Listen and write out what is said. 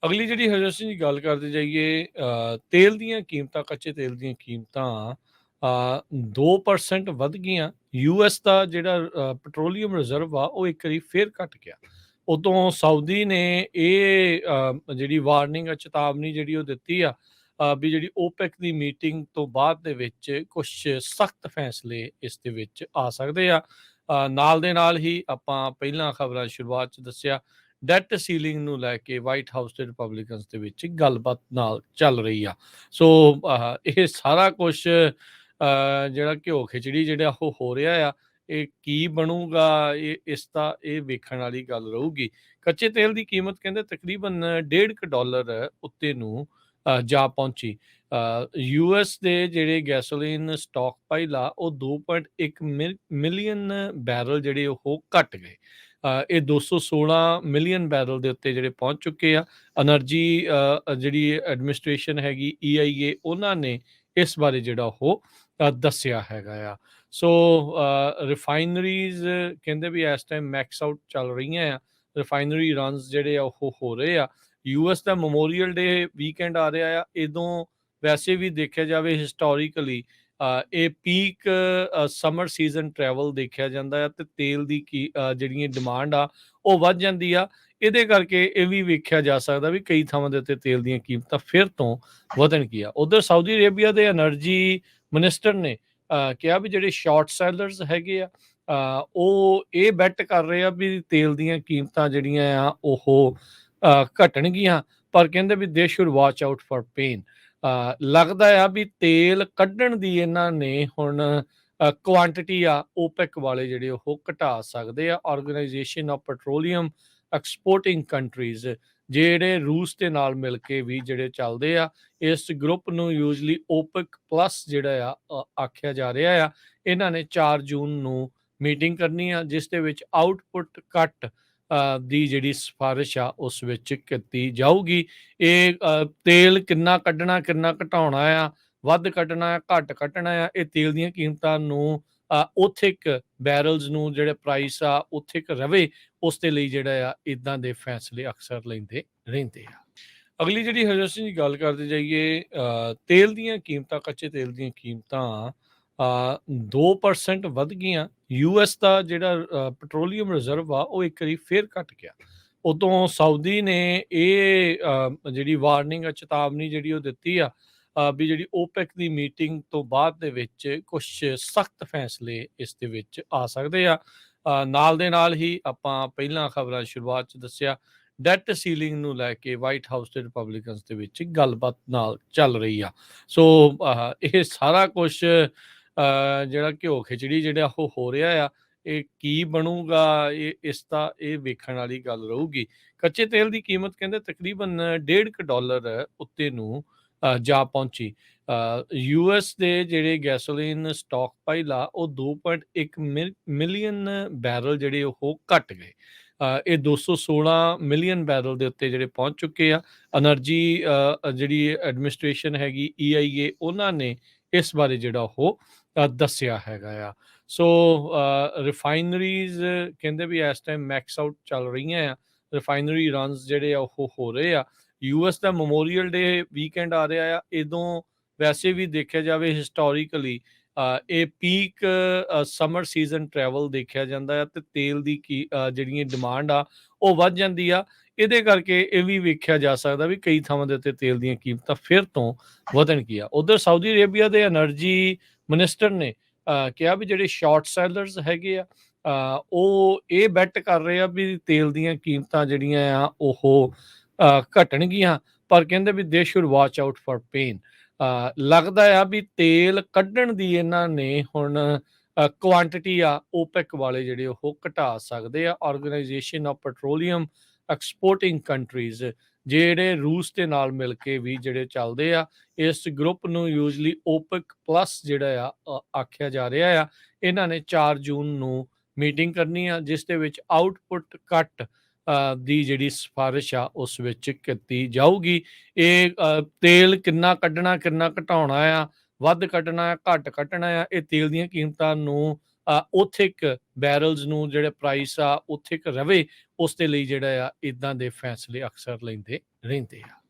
ਅਗਲੀ ਜਿਹੜੀ ਹਜੇ ਅਸੀਂ ਗੱਲ ਕਰਦੇ ਜਾਈਏ ਤੇਲ ਦੀਆਂ ਕੀਮਤਾਂ, ਕੱਚੇ ਤੇਲ ਦੀਆਂ ਕੀਮਤਾਂ 2% ਵੱਧ ਗਈਆਂ। ਯੂਐਸ ਦਾ ਜਿਹੜਾ ਪੈਟਰੋਲੀਅਮ ਰਿਜ਼ਰਵ ਆ, ਉਹ ਇੱਕ ਵਾਰੀ ਫੇਰ ਘਟ ਗਿਆ। ਉਦੋਂ ਸਾਊਦੀ ਨੇ ਇਹ ਜਿਹੜੀ ਵਾਰਨਿੰਗ ਚੇਤਾਵਨੀ ਜਿਹੜੀ ਉਹ ਦਿੱਤੀ ਆ ਵੀ ਜਿਹੜੀ ਓਪੈਕ ਦੀ ਮੀਟਿੰਗ ਤੋਂ ਬਾਅਦ ਦੇ ਵਿੱਚ ਕੁਛ ਸਖਤ ਫੈਸਲੇ ਇਸ ਦੇ ਵਿੱਚ ਆ ਸਕਦੇ ਆ। ਨਾਲ ਦੇ ਨਾਲ ਹੀ ਆਪਾਂ ਪਹਿਲਾਂ ਖਬਰਾਂ ਸ਼ੁਰੂਆਤ 'ਚ ਦੱਸਿਆ ਡੈਟ ਸੀਲਿੰਗ ਨੂੰ ਲੈ ਕੇ ਵਾਈਟ ਹਾਊਸ ਦੇ ਰਿਪਬਲਿਕਨਸ ਦੇ ਵਿੱਚ ਗੱਲਬਾਤ ਨਾਲ ਚੱਲ ਰਹੀ ਆ। ਸੋ ਇਹ ਸਾਰਾ ਕੁਛ ਜਿਹੜਾ ਘਿਓ ਖਿਚੜੀ ਜਿਹੜਾ ਉਹ ਹੋ ਰਿਹਾ ਆ, ਇਹ ਕੀ ਬਣੂਗਾ, ਇਸ ਦਾ ਇਹ ਵੇਖਣ ਵਾਲੀ ਗੱਲ ਰਹੂਗੀ। ਕੱਚੇ ਤੇਲ ਦੀ ਕੀਮਤ ਕਹਿੰਦੇ ਤਕਰੀਬਨ $1.5 ਉੱਤੇ ਨੂੰ ਜਾ ਪਹੁੰਚੀ। ਯੂਐਸ ਦੇ ਜਿਹੜੇ ਗੈਸੋਲੀਨ ਸਟਾਕ ਪਾਈਲ ਆ, ਉਹ 2.1 ਮਿਲੀਅਨ ਬੈਰਲ ਜਿਹੜੇ ਉਹ ਘਟ ਗਏ। ਇਹ 216 ਮਿਲੀਅਨ ਬੈਰਲ ਦੇ ਉੱਤੇ ਜਿਹੜੇ ਪਹੁੰਚ ਚੁੱਕੇ ਆ। ਐਨਰਜੀ ਜਿਹੜੀ ਐਡਮਿਨਿਸਟ੍ਰੇਸ਼ਨ ਹੈਗੀ EIA, ਉਹਨਾਂ ਨੇ ਇਸ ਬਾਰੇ ਜਿਹੜਾ ਉਹ ਦੱਸਿਆ ਹੈਗਾ ਆ। ਸੋ ਰਿਫਾਈਨਰੀਜ਼ ਕਹਿੰਦੇ ਵੀ ਇਸ ਟਾਈਮ ਮੈਕਸ ਆਊਟ ਚੱਲ ਰਹੀਆਂ ਆ। ਰਿਫਾਈਨਰੀ ਰਨਸ ਜਿਹੜੇ ਆ ਉਹ ਹੋ ਰਹੇ ਆ। ਯੂਐਸ ਦਾ ਮੈਮੋਰੀਅਲ ਡੇ ਵੀਕਐਂਡ ਆ ਰਿਹਾ ਆ। ਇਦੋਂ ਵੈਸੇ ਵੀ ਦੇਖਿਆ ਜਾਵੇ ਹਿਸਟੋਰੀਕਲੀ ਇਹ ਪੀਕ ਸਮਰ ਸੀਜ਼ਨ ਟਰੈਵਲ ਦੇਖਿਆ ਜਾਂਦਾ ਆ, ਤੇ ਤੇਲ ਦੀ ਜਿਹੜੀਆਂ ਡਿਮਾਂਡ ਆ ਉਹ ਵੱਧ ਜਾਂਦੀ ਆ। ਇਹਦੇ ਕਰਕੇ ਇਹ ਵੀ ਵੇਖਿਆ ਜਾ ਸਕਦਾ ਵੀ ਕਈ ਥਾਵਾਂ ਦੇ ਉੱਤੇ ਤੇਲ ਦੀਆਂ ਕੀਮਤਾਂ ਫਿਰ ਤੋਂ ਵਧਣਗੀਆਂ। ਉਧਰ ਸਾਊਦੀ ਅਰੇਬੀਆ ਦੇ ਐਨਰਜੀ ਮਿਨਿਸਟਰ ਨੇ ਕਿਹਾ ਵੀ ਜਿਹੜੇ ਸ਼ਾਰਟ ਸੈਲਰਸ ਹੈਗੇ ਆ, ਉਹ ਇਹ ਬੈਟ ਕਰ ਰਹੇ ਆ ਵੀ ਤੇਲ ਦੀਆਂ ਕੀਮਤਾਂ ਜਿਹੜੀਆਂ ਆ ਉਹ ਘਟਣਗੀਆਂ, ਪਰ ਕਹਿੰਦੇ ਵੀ ਦੇ should watch out for pain. ਲੱਗਦਾ ਆ ਵੀ ਤੇਲ ਕੱਢਣ ਦੀ ਇਹਨਾਂ ਨੇ ਹੁਣ ਕੁਆਂਟੀਟੀ ਆ ਓਪੈਕ ਵਾਲੇ ਜਿਹੜੇ ਉਹ ਘਟਾ ਸਕਦੇ ਆ। Organisation of petroleum exporting countries, ਜਿਹੜੇ ਰੂਸ ਦੇ ਨਾਲ ਮਿਲ ਕੇ ਵੀ ਜਿਹੜੇ ਚੱਲਦੇ ਆ, ਇਸ ਗਰੁੱਪ ਨੂੰ ਯੂਜਲੀ ਓਪੈਕ ਪਲੱਸ ਜਿਹੜਾ ਆ ਆਖਿਆ ਜਾ ਰਿਹਾ ਆ। ਇਹਨਾਂ ਨੇ 4 ਜੂਨ ਨੂੰ ਮੀਟਿੰਗ ਕਰਨੀ ਆ, ਜਿਸ ਦੇ ਵਿੱਚ ਆਊਟਪੁੱਟ ਕੱਟ ਦੀ ਜਿਹੜੀ ਸਿਫਾਰਿਸ਼ ਆ ਉਸ ਵਿੱਚ ਕੀਤੀ ਜਾਊਗੀ। ਇਹ ਤੇਲ ਕਿੰਨਾ ਕੱਢਣਾ, ਕਿੰਨਾ ਘਟਾਉਣਾ ਆ, ਵੱਧ ਕੱਢਣਾ ਆ, ਘੱਟ ਕੱਢਣਾ ਆ, ਇਹ ਤੇਲ ਦੀਆਂ ਕੀਮਤਾਂ ਨੂੰ ਉੱਥੇ ਇੱਕ ਬੈਰਲਸ ਨੂੰ ਜਿਹੜੇ ਪ੍ਰਾਈਸ ਆ ਉੱਥੇ ਇੱਕ ਰਵੇ, ਉਸ ਦੇ ਲਈ ਜਿਹੜਾ ਆ ਇਦਾਂ ਦੇ ਫੈਸਲੇ ਅਕਸਰ ਲੈਂਦੇ ਰਹਿੰਦੇ ਆ। ਅਗਲੀ ਜਿਹੜੀ ਹਜੇ ਅਸੀਂ ਗੱਲ ਕਰਦੇ ਜਾਈਏ ਤੇਲ ਦੀਆਂ ਕੀਮਤਾਂ, ਕੱਚੇ ਤੇਲ ਦੀਆਂ ਕੀਮਤਾਂ 2% ਵੱਧ ਗਈਆਂ। ਯੂਐਸ ਦਾ ਜਿਹੜਾ ਪੈਟਰੋਲੀਅਮ ਰਿਜ਼ਰਵ ਆ, ਉਹ ਇੱਕ ਵਾਰੀ ਫੇਰ ਘਟ ਗਿਆ। ਉਦੋਂ ਸਾਊਦੀ ਨੇ ਇਹ ਜਿਹੜੀ ਵਾਰਨਿੰਗ ਚੇਤਾਵਨੀ ਜਿਹੜੀ ਉਹ ਦਿੱਤੀ ਆ ਵੀ ਜਿਹੜੀ ਓਪੈਕ ਦੀ ਮੀਟਿੰਗ ਤੋਂ ਬਾਅਦ ਦੇ ਵਿੱਚ ਕੁਛ ਸਖਤ ਫੈਸਲੇ ਇਸ ਦੇ ਵਿੱਚ ਆ ਸਕਦੇ ਆ। ਨਾਲ ਦੇ ਨਾਲ ਹੀ ਆਪਾਂ ਪਹਿਲਾਂ ਖਬਰਾਂ ਸ਼ੁਰੂਆਤ 'ਚ ਦੱਸਿਆ ਡੈਟ ਸੀਲਿੰਗ ਨੂੰ ਲੈ ਕੇ ਵਾਈਟ ਹਾਊਸ ਦੇ ਰਿਪਬਲਿਕਨਸ ਦੇ ਵਿੱਚ ਗੱਲਬਾਤ ਨਾਲ ਚੱਲ ਰਹੀ ਆ। ਸੋ ਇਹ ਸਾਰਾ ਕੁਛ ਜਿਹੜਾ ਘਿਓ ਖਿਚੜੀ ਜਿਹੜਾ ਉਹ ਹੋ ਰਿਹਾ ਆ, ਇਹ ਕੀ ਬਣੂਗਾ, ਇਸ ਦਾ ਇਹ ਵੇਖਣ ਵਾਲੀ ਗੱਲ ਰਹੂਗੀ। ਕੱਚੇ ਤੇਲ ਦੀ ਕੀਮਤ ਕਹਿੰਦੇ ਤਕਰੀਬਨ $1.5 ਉੱਤੇ ਨੂੰ ਜਾ ਪਹੁੰਚੀ। ਯੂਐਸ ਦੇ ਜਿਹੜੇ ਗੈਸੋਲੀਨ ਸਟਾਕ ਪਾਈਲ ਆ, ਉਹ 2.1 ਮਿਲੀਅਨ ਬੈਰਲ ਜਿਹੜੇ ਉਹ ਘਟ ਗਏ। ਇਹ 216 ਮਿਲੀਅਨ ਬੈਰਲ ਦੇ ਉੱਤੇ ਜਿਹੜੇ ਪਹੁੰਚ ਚੁੱਕੇ ਆ। ਐਨਰਜੀ ਜਿਹੜੀ ਐਡਮਿਨਿਸਟ੍ਰੇਸ਼ਨ ਹੈਗੀ EIA, ਉਹਨਾਂ ਨੇ ਇਸ ਬਾਰੇ ਜਿਹੜਾ ਉਹ ਦੱਸਿਆ ਹੈਗਾ ਆ। ਸੋ ਰਿਫਾਈਨਰੀਜ਼ ਕਹਿੰਦੇ ਵੀ ਇਸ ਟਾਈਮ ਮੈਕਸ ਆਊਟ ਚੱਲ ਰਹੀਆਂ ਆ। ਰਿਫਾਈਨਰੀ ਰਨਸ ਜਿਹੜੇ ਆ ਉਹ ਹੋ ਰਹੇ ਆ। ਯੂਐਸ ਦਾ ਮੈਮੋਰੀਅਲ ਡੇ ਵੀਕਐਂਡ ਆ ਰਿਹਾ ਆ। ਇਦੋਂ ਵੈਸੇ ਵੀ ਦੇਖਿਆ ਜਾਵੇ ਹਿਸਟੋਰੀਕਲੀ ਇਹ ਪੀਕ ਸਮਰ ਸੀਜ਼ਨ ਟਰੈਵਲ ਦੇਖਿਆ ਜਾਂਦਾ ਆ, ਤੇ ਤੇਲ ਦੀ ਜਿਹੜੀਆਂ ਡਿਮਾਂਡ ਆ ਉਹ ਵੱਧ ਜਾਂਦੀ ਆ। ਇਹਦੇ ਕਰਕੇ ਇਹ ਵੀ ਵੇਖਿਆ ਜਾ ਸਕਦਾ ਵੀ ਕਈ ਥਾਵਾਂ ਦੇ ਉੱਤੇ ਤੇਲ ਦੀਆਂ ਕੀਮਤਾਂ ਫਿਰ ਤੋਂ ਵਧਣਗੀਆਂ। ਉਧਰ ਸਾਊਦੀ ਅਰੇਬੀਆ ਦੇ ਐਨਰਜੀ ਮਿਨਿਸਟਰ ਨੇ ਕਿਹਾ ਵੀ ਜਿਹੜੇ ਸ਼ਾਰਟ ਸੈਲਰਸ ਹੈਗੇ ਆ, ਉਹ ਇਹ ਬੈਟ ਕਰ ਰਹੇ ਆ ਵੀ ਤੇਲ ਦੀਆਂ ਕੀਮਤਾਂ ਜਿਹੜੀਆਂ ਆ ਉਹ ਘਟਣਗੀਆਂ, ਪਰ ਕਹਿੰਦੇ ਵੀ ਦੇ should watch out for pain. ਲੱਗਦਾ ਆ ਵੀ ਤੇਲ ਕੱਢਣ ਦੀ ਇਹਨਾਂ ਨੇ ਹੁਣ ਕੁਆਂਟੀਟੀ ਆ ਓਪੈਕ ਵਾਲੇ ਜਿਹੜੇ ਉਹ ਘਟਾ ਸਕਦੇ ਆ। Organisation of petroleum exporting countries, ਜਿਹੜੇ ਰੂਸ ਦੇ ਨਾਲ ਮਿਲ ਕੇ ਵੀ ਜਿਹੜੇ ਚੱਲਦੇ ਆ, ਇਸ ਗਰੁੱਪ ਨੂੰ ਯੂਜਲੀ ਓਪੈਕ ਪਲੱਸ ਜਿਹੜਾ ਆ ਆਖਿਆ ਜਾ ਰਿਹਾ ਆ। ਇਹਨਾਂ ਨੇ 4 ਜੂਨ ਨੂੰ ਮੀਟਿੰਗ ਕਰਨੀ ਆ, ਜਿਸ ਦੇ ਵਿੱਚ ਆਊਟਪੁੱਟ ਕੱਟ ਦੀ ਜਿਹੜੀ ਸਿਫਾਰਿਸ਼ ਆ ਉਸ ਵਿੱਚ ਕੀਤੀ ਜਾਊਗੀ। ਇਹ ਤੇਲ ਕਿੰਨਾ ਕੱਢਣਾ, ਕਿੰਨਾ ਘਟਾਉਣਾ ਆ, ਵੱਧ ਕੱਢਣਾ ਆ, ਘੱਟ ਕੱਢਣਾ ਆ, ਇਹ ਤੇਲ ਦੀਆਂ ਕੀਮਤਾਂ ਨੂੰ ਉੱਥੇ ਬੈਰਲਸ ਨੂੰ ਜਿਹੜੇ ਪ੍ਰਾਈਸ ਆ ਉੱਥੇ ਰਵੇ, ਉਸ ਦੇ ਲਈ ਜਿਹੜਾ ਆ ਇਦਾਂ ਦੇ ਫੈਸਲੇ ਅਕਸਰ ਲੈਂਦੇ ਰਹਿੰਦੇ ਆ।